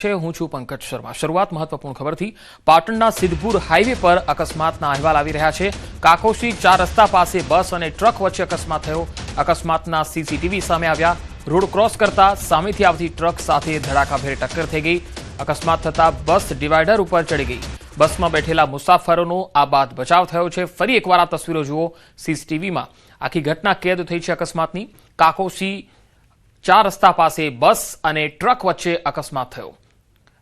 હું છું પંકજ શર્મા। શરૂઆત મહત્વપૂર્ણ ખબરથી। પાટણના સિદ્ધપુર હાઈવે પર અકસ્માતના અહેવાલ આવી રહ્યા છે। કાકોશી 4 રસ્તા પાસે બસ અને ટ્રક વચ્ચે અકસ્માત થયો। અકસ્માતના સીસીટીવી સામે આવ્યા। રોડ ક્રોસ કરતા સામેથી આવતી ટ્રક સાથે ધડાકાભેર ટક્કર થઈ ગઈ। અકસ્માત થતા બસ ડિવાઈડર ઉપર ચડી ગઈ। બસમાં બેઠેલા મુસાફરોનો આ બાદ બચાવ થયો છે। ફરી એકવાર આ તસવીરો જુઓ। સીસીટીવીમાં આખી ઘટના કેદ થઈ છે અકસ્માતની। કાકોશી 4 રસ્તા પાસે બસ અને ટ્રક વચ્ચે અકસ્માત થયો।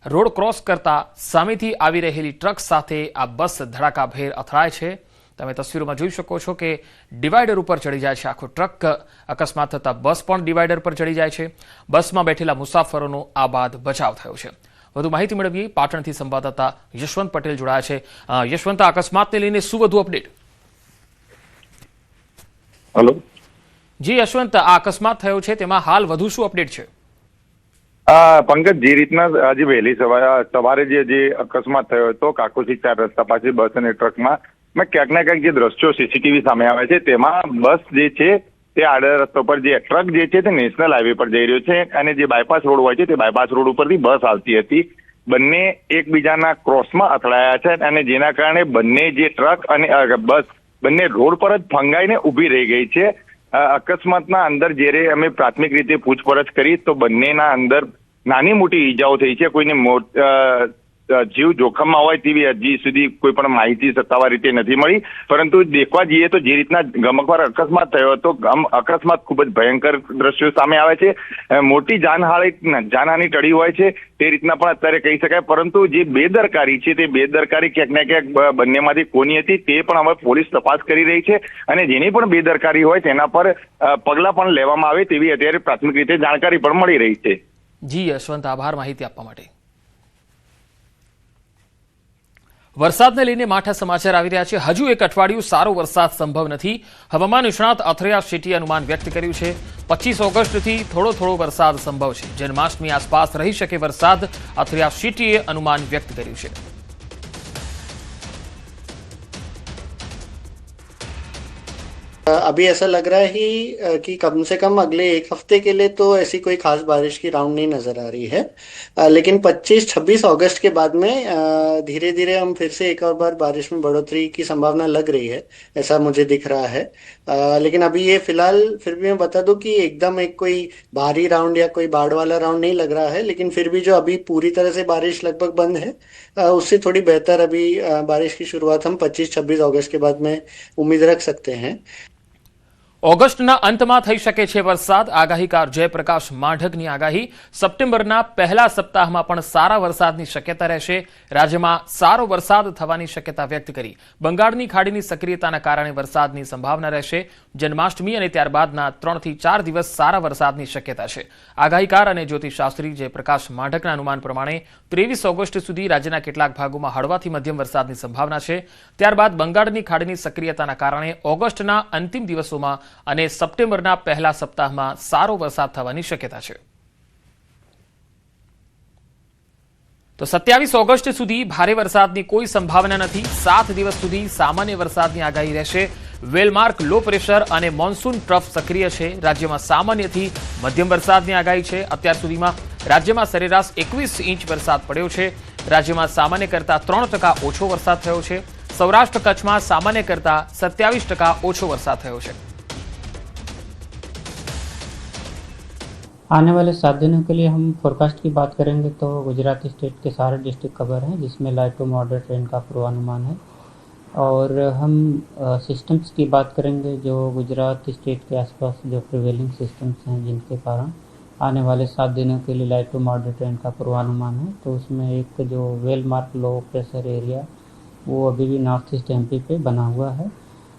રોડ ક્રોસ કરતા સામેથી આવી રહેલી ટ્રક સાથે આ બસ ધડાકાભેર અથડાય છે। તમે તસવીરોમાં જોઈ શકો છો કે ડિવાઈડર ઉપર ચડી જાય છે આખો ટ્રક। અકસ્માત થતા બસ પણ ડિવાઈડર પર ચડી જાય છે। બસમાં બેઠેલા મુસાફરોનો આ બાદ બચાવ થયો છે। વધુ માહિતી મેળવીએ। પાટણથી સંવાદદાતા યશવંત પટેલ જોડાયા છે। યશવંત, આ અકસ્માતને લઈને શું વધુ અપડેટ? હેલો જી યશવંત, આ અકસ્માત થયો છે તેમાં હાલ વધુ શું અપડેટ છે? પંકજ, જે રીતના આજે વહેલી સવારે જે અકસ્માત થયો હતો કાકોશી 4 રસ્તા પાસે બસ અને ટ્રકમાં, ક્યાંક ના ક્યાંક જે દ્રશ્યો સીસીટીવી સામે આવે છે તેમાં બસ જે છે તે આડા રસ્તા પર, જે ટ્રક જે છે તે નેશનલ હાઈવે પર જઈ રહ્યો છે અને જે બાયપાસ રોડ હોય છે તે બાયપાસ રોડ ઉપરથી બસ આવતી હતી। બંને એકબીજાના ક્રોસમાં અથડાયા છે અને જેના કારણે બંને જે ટ્રક અને બસ બંને રોડ પર જ ફંગાઈને ઊભી રહી ગઈ છે। અકસ્માતના અંદર જ્યારે અમે પ્રાથમિક રીતે પૂછપરછ કરી તો બંનેના અંદર નાની મોટી ઈજાઓ થઈ છે। કોઈને જીવ જોખમમાં હોય તેવી હજી સુધી કોઈ પણ માહિતી સત્તાવાર રીતે નથી મળી। પરંતુ દેખવા જઈએ તો જે રીતના ગમખ્વાર અકસ્માત થયો હતો, અકસ્માત ખૂબ જ ભયંકર દ્રશ્યો સામે આવે છે। મોટી જાનહાની ટળી હોય છે તે રીતના પણ અત્યારે કહી શકાય। પરંતુ જે બેદરકારી છે તે બેદરકારી ક્યાંક ને ક્યાંક બંનેમાંથી કોની હતી તે પણ હવે પોલીસ તપાસ કરી રહી છે અને જેની પણ બેદરકારી હોય તેના પર પગલાં પણ લેવામાં આવે તેવી અત્યારે પ્રાથમિક રીતે જાણકારી પણ મળી રહી છે। જી યશવંત, આભાર માહિતી આપવા માટે। વરસાદને લઈને માઠા સમાચાર આવી રહ્યા છે। હજુ એક અઠવાડિયું સારો વરસાદ સંભવ નથી। હવામાન નિષ્ણાત અથરિયા શેટ્ટીએ અનુમાન વ્યક્ત કર્યું છે। 25 ઓગસ્ટથી થોડો વરસાદ સંભવ છે। જન્માષ્ટમી આસપાસ રહી શકે વરસાદ, અથરિયા શેટ્ટીએ અનુમાન વ્યક્ત કર્યું છે। अभी ऐसा लग रहा है कि कम से कम अगले 1 हफ्ते के लिए तो ऐसी कोई खास बारिश की राउंड नहीं नजर आ रही है। लेकिन 25-26 अगस्त के बाद में धीरे धीरे हम फिर से एक और बार बारिश में बढ़ोतरी की संभावना लग रही है, ऐसा मुझे दिख रहा है। लेकिन अभी ये फिलहाल फिर भी मैं बता दूं कि एकदम एक कोई भारी राउंड या कोई बाढ़ वाला राउंड नहीं लग रहा है। लेकिन फिर भी जो अभी पूरी तरह से बारिश लगभग बंद है, उससे थोड़ी बेहतर अभी बारिश की शुरुआत हम 25-26 अगस्त के बाद में उम्मीद रख सकते हैं। ઓગસ્ટના અંતમાં થઈ શકે છે વરસાદ। આગાહીકાર જયપ્રકાશ માઢકની આગાહી। સપ્ટેમ્બરના પહેલા સપ્તાહમાં પણ સારા વરસાદની શક્યતા રહેશે। રાજ્યમાં સારો વરસાદ થવાની શક્યતા વ્યક્ત કરી। બંગાળની ખાડીની સક્રિયતાના કારણે વરસાદની સંભાવના રહેશે। જન્માષ્ટમી અને ત્યારબાદના 3 થી 4 દિવસ સારા વરસાદની શક્યતા છે। આગાહીકાર અને જ્યોતિષશાસ્ત્રી જયપ્રકાશ માઢકના અનુમાન પ્રમાણે 23 ઓગસ્ટ સુધી રાજ્યના કેટલાક ભાગોમાં હળવાથી મધ્યમ વરસાદની સંભાવના છે। ત્યારબાદ બંગાળની ખાડીની સક્રિયતાના કારણે ઓગસ્ટના અંતિમ દિવસોમાં અને સપ્ટેમ્બરના પહેલા સપ્તાહમાં સારો વરસાદ થવાની શક્યતા છે। તો 27 ઓગસ્ટ સુધી ભારે વરસાદની કોઈ સંભાવના નથી। 7 દિવસ સુધી સામાન્ય વરસાદની આગાહી રહેશે। વેલમાર્ક લો પ્રેશર અને મોન્સૂન ટ્રફ સક્રિય છે। રાજ્યમાં સામાન્યથી મધ્યમ વરસાદની આગાહી છે। અત્યાર સુધીમાં રાજ્યમાં સરેરાશ 21 ઇંચ વરસાદ પડ્યો છે। રાજ્યમાં સામાન્ય કરતાં 3% ઓછો વરસાદ થયો છે। સૌરાષ્ટ્ર કચ્છમાં સામાન્ય કરતાં 27% ઓછો વરસાદ થયો છે। आने वाले 7 दिनों के लिए हम फोरकास्ट की बात करेंगे तो गुजरात स्टेट के सारे डिस्ट्रिक्ट कवर हैं, जिसमें लाइट टू मॉडरेट रेन का पूर्वानुमान है। और हम सिस्टम्स की बात करेंगे जो गुजरात स्टेट के आसपास जो प्रिवेलिंग सिस्टम्स हैं जिनके कारण आने वाले 7 दिनों के लिए लाइट टू मॉडरेट रेन का पूर्वानुमान है। तो उसमें एक जो वेलमार्क लो प्रेशर एरिया वो अभी भी नॉर्थ ईस्ट एमपी पे बना हुआ है।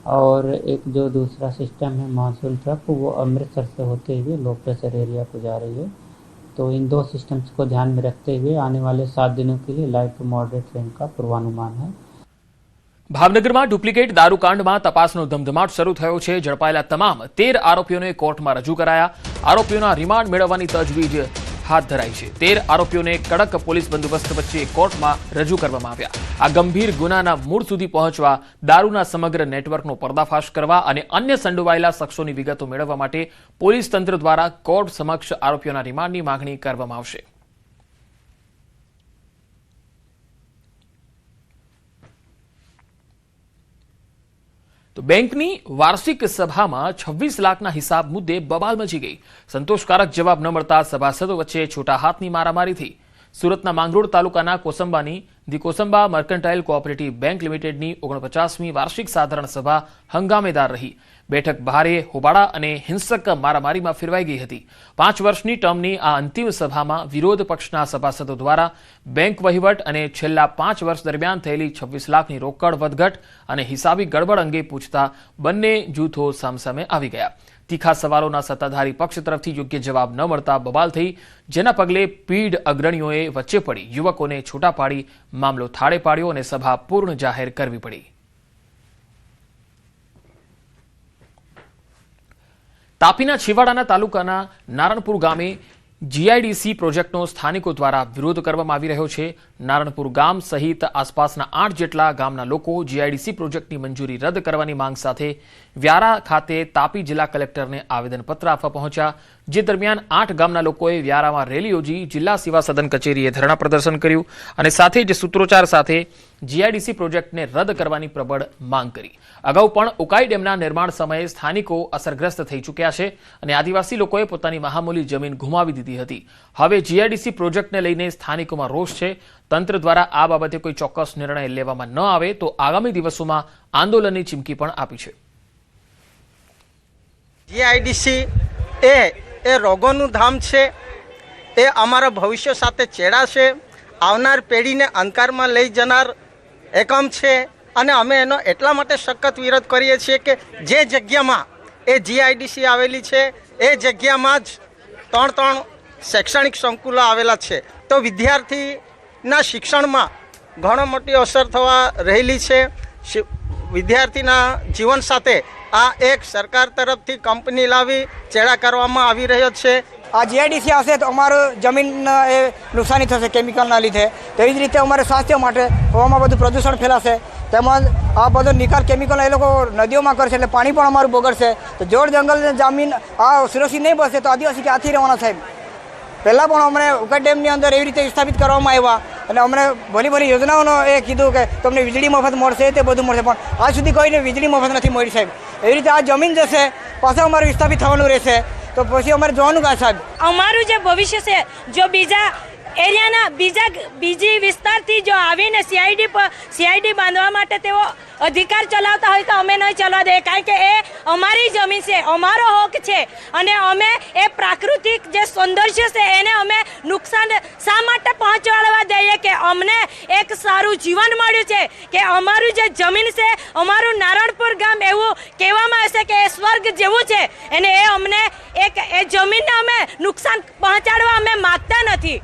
और एक जो दूसरा सिस्टम है मानसून ट्रफ, वो अमृतसर से होते हुए लो प्रेशर एरिया को जा रही है। तो इन 2 सिस्टम्स को ध्यान में रखते हुए आने वाले 7 दिनों के लिए लाइट टू मॉडरेट रेन का पूर्वानुमान है। ભાવનગરમાં ડુપ્લિકેટ દારૂકાંડમાં તપાસનો ધમધમાટ શરૂ થયો છે। ઝડપાયેલા તમામ 13 આરોપીઓને કોર્ટમાં રજૂ કરાયા। આરોપીઓના રિમાન્ડ મેળવવાની તજવીજ હાથ ધરાઈ છે। 13 આરોપીઓને કડક પોલીસ બંદોબસ્ત વચ્ચે કોર્ટમાં રજૂ કરવામાં આવ્યા। આ ગંભીર ગુનાના મૂળ સુધી પહોંચવા, દારૂના સમગ્ર નેટવર્કનો પર્દાફાશ કરવા અને અન્ય સંડોવાયેલા શખ્સોની વિગતો મેળવવા માટે પોલીસ તંત્ર દ્વારા કોર્ટ સમક્ષ આરોપીઓના રિમાન્ડની માંગણી કરવામાં આવશે। તો બેંકની વાર્ષિક સભામાં 26 લાખના હિસાબ મુદ્દે બબાલ મચી ગઈ. સંતોષકારક જવાબ ન મળતા સભાસદો વચ્ચે છૂટા હાથની મારામારી થઈ. સુરતના માંગરોળ તાલુકાના કોસંબાની the Kosamba mercantile cooperative bank લિમિટેડની 49મી વાર્ષિક સાધારણ સભા હંગામેદાર રહી. બેઠક ભારે હોબાળા અને હિંસક મારામારીમાં ફેરવાઈ ગઈ હતી. 5 વર્ષની ટર્મની આ અંતિમ સભામાં વિરોધ પક્ષના સભાસદો દ્વારા બેંક વહીવટ અને છેલ્લા 5 વર્ષ દરમિયાન થયેલી 26 લાખની રોકડ વધઘટ અને હિસાબી ગડબડ અંગે પૂછતા બંને જૂથો સામસામે આવી ગયા. તીખા સવાલોના સત્તાધારી પક્ષ તરફથી યોગ્ય જવાબ ન મળતા બબાલ થઈ, જેના પગલે પીઢ અગ્રણીઓએ વચ્ચે પડી યુવકોને છૂટા પાડી મામલો થાળે પાડ્યો અને સભા પૂર્ણ જાહેર કરવી પડી. તાપીના છેવાડાના તાલુકાના નારણપુર ગામે જીઆઈડીસી પ્રોજેક્ટનો સ્થાનિકો દ્વારા વિરોધ કરવામાં આવી રહ્યો છે. નારણપુર ગામ સહિત આસપાસના 8 જેટલા ગામના લોકો જીઆઈડીસી પ્રોજેક્ટની મંજૂરી રદ કરવાની માંગ સાથે વ્યારા ખાતે તાપી જિલ્લા કલેક્ટરને આવેદનપત્ર આપવા પહોંચ્યા. જે દરમિયાન 8 ગામના લોકોએ વ્યારામાં રેલી યોજી જિલ્લા સેવા સદન કચેરીએ ધરણા પ્રદર્શન કર્યું અને સાથે જ સૂત્રોચ્ચાર સાથે જીઆઈડીસી પ્રોજેક્ટને રદ કરવાની પ્રબળ માંગ કરી. અગાઉ પણ ઉકાઈ ડેમના નિર્માણ સમયે સ્થાનિકો અસરગ્રસ્ત થઈ ચૂક્યા છે અને આદિવાસી લોકોએ પોતાની મહામૂલી જમીન ગુમાવી દીધી હતી. હવે જીઆઈડીસી પ્રોજેક્ટને લઈને સ્થાનિકોમાં રોષ છે. તંત્ર દ્વારા આ બાબતે કોઈ ચોક્કસ નિર્ણય લેવામાં ન આવે તો આગામી દિવસોમાં આંદોલનની ચીમકી પણ આપી છે. જીઆઈડીસી એ રોગોનું ધામ છે. એ અમારા ભવિષ્ય સાથે ચેડાશે. આવનાર પેઢીને અંધકારમાં લઈ જનાર એકમ છે અને અમે એનો એટલા માટે સખત વિરોધ કરીએ છીએ કે જે જગ્યામાં એ જીઆઈડીસી આવેલી છે એ જગ્યામાં જ 3 શૈક્ષણિક સંકુલો આવેલા છે. તો વિદ્યાર્થીના શિક્ષણમાં ઘણો મોટી અસર થવા રહેલી છે. વિદ્યાર્થીના જીવન સાથે આ એક સરકાર તરફથી કંપની લાવી ચેડા કરવામાં આવી રહ્યો છે. આ જીઆઈડીસી આવશે તો અમારું જમીન એ નુકસાની થશે કેમિકલના લીધે. તેવી જ રીતે અમારે સ્વાસ્થ્ય માટે હવામાં બધું પ્રદૂષણ ફેલાશે. તેમજ આ બધો નિકાલ કેમિકલ એ લોકો નદીઓમાં કરશે એટલે પાણી પણ અમારું બગડશે. તો જોડ જંગલ જમીન આ સુરક્ષિત નહીં બનશે તો આદિવાસી ક્યાંથી રહેવાના સાહેબ? પહેલાં પણ અમને ઉકાઈ ડેમની અંદર એવી રીતે વિસ્થાપિત કરવામાં આવ્યા અને અમને ભલી યોજનાઓનો એ કીધું કે તમને વીજળી મફત મળશે, તે બધું મળશે, પણ આજ સુધી કોઈને વીજળી મફત નથી મળી સાહેબ. એવી રીતે આ જમીન જશે, પાછા અમારે વિસ્થાપિત થવાનું રહેશે તો પછી અમારે જોવાનું કાંઈ સાહેબ? અમારું જે ભવિષ્ય છે જો બીજા એરિયાના બીજી વિસ્તારથી જો આવીને સીઆઈડી બાંધવા માટે તેઓ અધિકાર ચલાવતા હોય તો અમે નહીં ચલાવવા દઈએ, કારણ કે એ અમારી જમીન છે, અમારો હક છે અને અમે એ પ્રાકૃતિક જે સૌંદર્ય છે એને અમે નુકસાન શા માટે પહોંચાડવા દઈએ કે અમને એક સારું જીવન મળ્યું છે કે અમારું જે જમીન છે, અમારું નારણપુર ગામ એવું કહેવામાં આવશે કે એ સ્વર્ગ જેવું છે અને એ અમને એ જમીનને અમે નુકસાન પહોંચાડવા અમે માગતા નથી.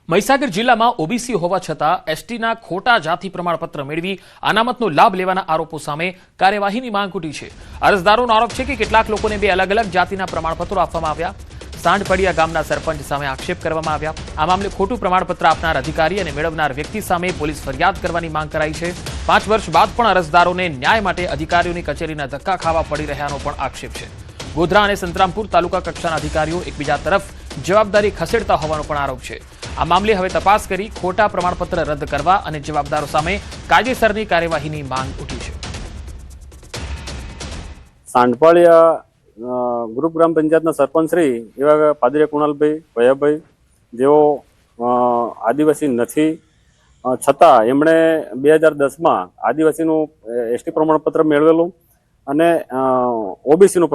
મહીસાગર જિલ્લામાં ઓબીસી હોવા છતાં એસટીના ખોટા જાતિ પ્રમાણપત્ર મેળવી અનામતનો લાભ લેવાના આરોપો સામે કાર્યવાહીની માંગ ઉઠી છે. અરજદારોનો આરોપ છે કે કેટલાક લોકોને 2 અલગ અલગ જાતિના પ્રમાણપત્રો આપવામાં આવ્યા. સાંઢપડિયા ગામના સરપંચ સામે આક્ષેપ કરવામાં આવ્યા. આ મામલે ખોટું પ્રમાણપત્ર આપનાર અધિકારી અને મેળવનાર વ્યક્તિ સામે પોલીસ ફરિયાદ કરવાની માંગ કરાઈ છે. 5 વર્ષ બાદ પણ અરજદારોને ન્યાય માટે અધિકારીઓની કચેરીના ધક્કા ખાવા પડી રહ્યાનો પણ આક્ષેપ છે. ગોધરા અને સંતરામપુર તાલુકા કક્ષાના અધિકારીઓ એકબીજા તરફ જવાબદારી ખસેડતા હોવાનો પણ આરોપ છે. આ મામલે હવે તપાસ કરી ખોટા પ્રમાણપત્ર રદ કરવા અને જવાબદારો સામે કાયદેસરની કાર્યવાહીની માંગ ઉઠી છે. સાંઢપાળિયા ગ્રુપ ગ્રામ પંચાયતના સરપંચ શ્રી એવા પાદરિયા કુણાલભાઈ ભૈયાભાઈ જેઓ આદિવાસી નથી છતાં એમણે 2010માં આદિવાસીનું એસટી પ્રમાણપત્ર મેળવેલું અને ઓબીસીનું